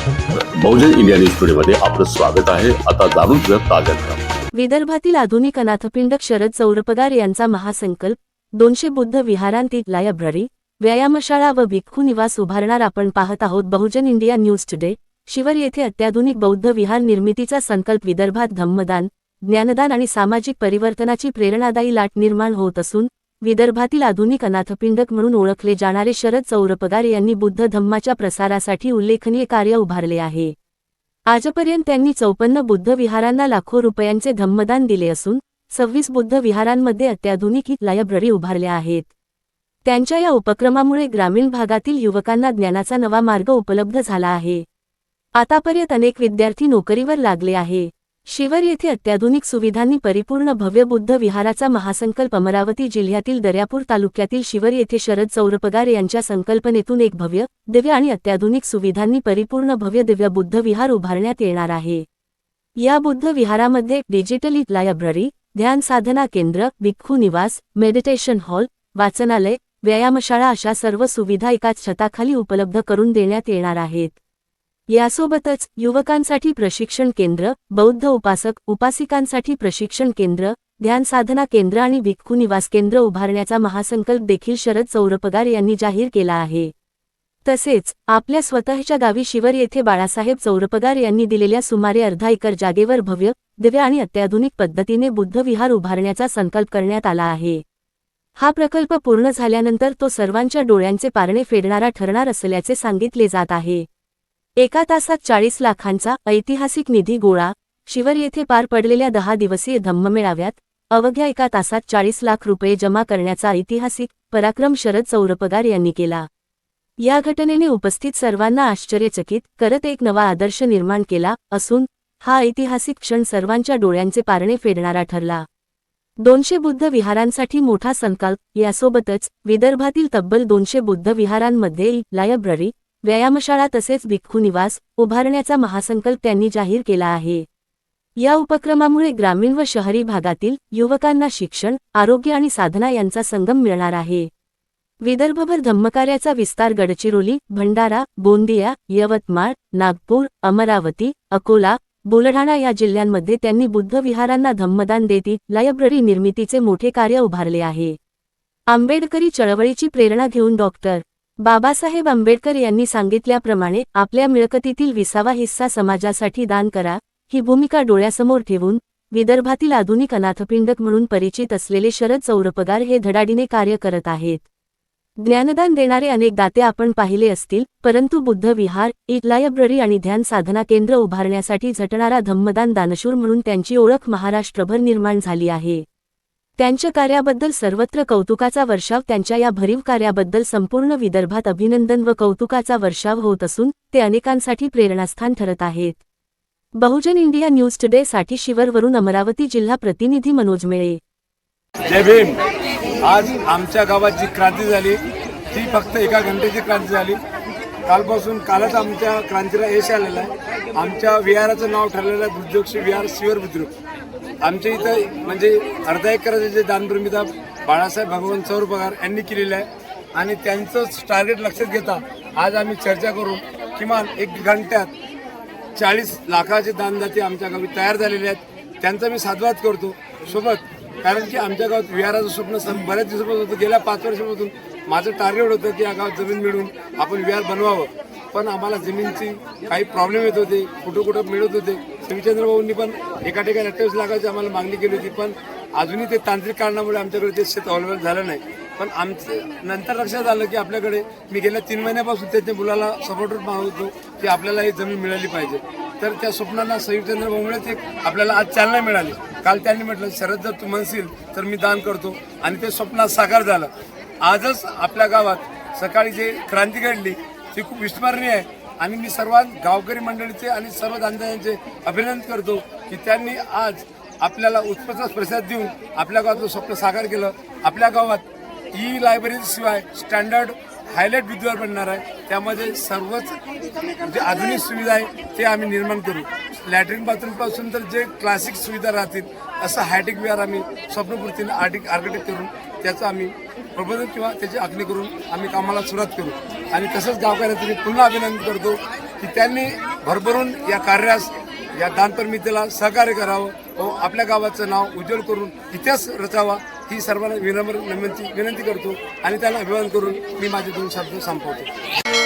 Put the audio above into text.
बहुजन India news today मध्ये आपलं स्वागत आहे। आता जाणून घेऊया ताज्या घडामोडी। विदर्भातील आधुनिक अनाथपिंडक शरद चौरपगार यांचा महासंकल्प 200 बुद्ध विहारांतील लायब्ररी, व्यायामशाळा व भिक्खू निवास उभारणार। आपण पाहत आहोत बहुजन इंडिया न्यूज टुडे। शिवर येथे अत्याधुनिक बौद्ध विहार निर्मितीचा संकल्प। विदर्भात धम्मदान, ज्ञानदान आणि सामाजिक परिवर्तनाची प्रेरणादायी लाट निर्माण होत असून विदर्भातील आधुनिक अनाथपिंडक म्हणून ओळखले जाणारे शरद चौरपगार यांनी बुद्ध धम्माच्या प्रसारासाठी उल्लेखनीय कार्य उभारले आहे। आजपर्यंत त्यांनी 54 बुद्ध विहारांना लाखो रुपयांचे धम्मदान दिले असून 26 बुद्ध विहारांमध्ये अत्याधुनिक लायब्ररी उभारल्या आहेत। त्यांच्या या उपक्रमामुळे ग्रामीण भागातील युवकांना ज्ञानाचा नवा मार्ग उपलब्ध झाला आहे। आतापर्यंत अनेक विद्यार्थी नोकरीवर लागले आहे। शिवर येथे अत्याधुनिक सुविधांनी परिपूर्ण भव्य बुद्ध विहाराचा महासंकल्प। अमरावती जिल्ह्यातील दर्यापूर तालुक्यातील शिवर येथे शरद चौरपगार यांच्या संकल्पनेतून एक भव्य, दिव्य आणि अत्याधुनिक सुविधांनी परिपूर्ण भव्य दिव्य बुद्ध विहार उभारण्यात येणार आहे। या बुद्ध विहारामध्ये डिजिटल लायब्ररी, ध्यान साधना केंद्र, भिक्खू निवास, मेडिटेशन हॉल, वाचनालय, व्यायामशाळा अशा सर्व सुविधा एकाच छताखाली उपलब्ध करून देण्यात येणार आहेत। यासोबतच युवकांसाठी प्रशिक्षण केंद्र, बौद्ध उपासक उपासिकांसाठी प्रशिक्षण केंद्र, ध्यान साधना केंद्र आणि भिक्खू निवास केंद्र उभारण्याचा महासंकल्प देखील शरद चौरपगार यांनी जाहीर केला आहे। तसेच आपल्या स्वतःच्या गावी शिवर येथे बाळासाहेब चौरपगार यांनी दिलेल्या सुमारे अर्धा एकर जागेवर भव्य, दिव्य आणि अत्याधुनिक पद्धतीने बुद्ध विहार उभारण्याचा संकल्प करण्यात आला आहे। हा प्रकल्प पूर्ण झाल्यानंतर तो सर्वांच्या डोळ्यांचे पारणे फेडणारा ठरणार असल्याचे सांगितले जात आहे। एका तासात 40 लाखांचा ऐतिहासिक निधी गोळा। शिवर येथे पार पडलेल्या 10 दिवसीय धम्ममेळाव्यात अवघ्या एका तासात 40 लाख रुपये जमा करण्याचा ऐतिहासिक पराक्रम शरद चौरपगार यांनी केला। या घटनेने उपस्थित सर्वांना आश्चर्यचकित करत एक नवा आदर्श निर्माण केला असून हा ऐतिहासिक क्षण सर्वांच्या डोळ्यांचे पारणे फेडणारा ठरला। 200 बुद्ध विहारांसाठी मोठा संकल्प। यासोबतच विदर्भातील तब्बल 200 बुद्ध विहारांमध्ये लायब्ररी, व्यायामशाळा तसेच भिक्खू निवास उभारण्याचा महासंकल्प त्यांनी जाहीर केला आहे। या उपक्रमामुळे ग्रामीण व शहरी भागातील युवकांना शिक्षण, आरोग्य आणि साधना यांचा संगम मिळणार आहे। विदर्भभर धम्मकार्याचा विस्तार गडचिरोली, भंडारा, गोंदिया, यवतमाळ, नागपूर, अमरावती, अकोला, बुलढाणा या जिल्ह्यांमध्ये त्यांनी बुद्ध विहारांना धम्मदान देत लायब्ररी निर्मितीचे मोठे कार्य उभारले आहे। आंबेडकरी चळवळीची प्रेरणा घेऊन डॉक्टर बाबासाहेब आंबेडकर यांनी सांगितल्याप्रमाणे आपल्या मिळकतीतील 20वा हिस्सा समाजासाठी दान करा ही भूमिका डोळ्यासमोर ठेवून विदर्भातील आधुनिक अनाथपिंडक म्हणून परिचित असलेले शरद चौरपगार हे धडाडीने कार्य करत आहेत। ज्ञानदान देणारे अनेक दाते आपण पाहिले असतील, परंतु बुद्ध विहार, लायब्ररी आणि ध्यान साधना केंद्र उभारण्यासाठी झटणारा धम्मदान दानशूर म्हणून त्यांची ओळख महाराष्ट्रभर निर्माण झाली आहे। त्यांच्या कार्याबद्दल सर्वत्र कौतुकाचा वर्षाव। त्यांच्या या भरीव कार्याबद्दल संपूर्ण विदर्भात अभिनंदन व कौतुकाचा वर्षाव होत असून ते अनेकांसाठी प्रेरणास्थान ठरत आहेत। बहुजन इंडिया न्यूज टुडे साठी शिवरवरून अमरावती जिल्हा प्रतिनिधी मनोज मेळे। जय भीम। आज आमच्या गावात जी क्रांती झाली ती फक्त एका घंटेची क्रांती झाली। कालच आमच्या क्रांतीला यश आलेलं आहे। आमच्या विहाराचं नाव ठरलेलं आहे बुद्धोक्षी विहार शिवर बुद्रुक। आमच्या इथं म्हणजे अर्धा एकराचे जे दानप्रमिता बाळासाहेब भगवान चौरपगार यांनी केलेलं आहे आणि त्यांचं टार्गेट लक्षात घेता आज आम्ही चर्चा करून किमान 1 घंट्यात 40 लाखाचे दानदाते आमच्या गावी तयार झालेले आहेत। त्यांचा मी साधुवाद करतो सोबत, कारण की आमच्या गावात विहाराचं स्वप्न बऱ्याच दिवसापासून होतं। गेल्या 5 वर्षापासून माझं टार्गेट होतं की या गावात जमीन मिळून आपण विहार बनवावं, पण आम्हाला जमीनची काही प्रॉब्लेम येत होते, कुठं मिळत होते। शिवचंद्र भाऊंनी पण एका ठिकाणी 28 लाखाची आम्हाला मागणी केली होती, पण अजूनही ते तांत्रिक कारणामुळे आमच्याकडे ते शेत अवेलेबल झालं नाही। पण आमचं नंतर लक्षात आलं की आपल्याकडे मी गेल्या 3 महिन्यापासून त्याच्या मुलाला सपोर्ट मागवतो की आपल्याला ही जमीन मिळाली पाहिजे। तर त्या स्वप्नांना शिवचंद्र भाऊमुळेच एक आपल्याला आज चालना मिळाली। काल त्यांनी म्हटलं शरद जर तू म्हणशील तर मी दान करतो आणि ते स्वप्न साकार झालं। आजच आपल्या गावात सकाळी जे क्रांती घडली ती खूप विस्मरणीय आहे आणि मी सर्व गावकरी मंडळीचे आणि सर्व दानदात्यांचे अभिनंदन करतो की त्यांनी आज आपल्याला उत्कृष्ट प्रसाद देऊन आपल्या गावाचं स्वप्न साकार केलं। आपल्या गावात लायब्ररी शिवाय स्टँडर्ड हायलाइट विद्यालय बनणार आहे, त्यामध्ये सर्वच जे आधुनिक सुविधा आहे ते आम्ही निर्माण करू। लॅट्रिन बाथरूमपासून तर जे क्लासिक सुविधा राहतील असं हायटेक विहार आम्ही स्वप्नपूर्तीने आर्किटेक्ट करून त्याचं आम्ही प्रबोधन किंवा त्याची आखणी करून आम्ही कामाला सुरुवात करू। आणि तसंच गावकऱ्यांचं मी पुन्हा अभिनंदन करतो की त्यांनी भरभरून या कार्यास या दानप्रमितीला सहकार्य करावं व आपल्या गावाचं नाव उज्ज्वल करून इतिहास रचावा ही सर्वांना विनम्र विनंती करतो आणि त्यांना अभिवादन करून मी माझे 2 शब्द संपवतो.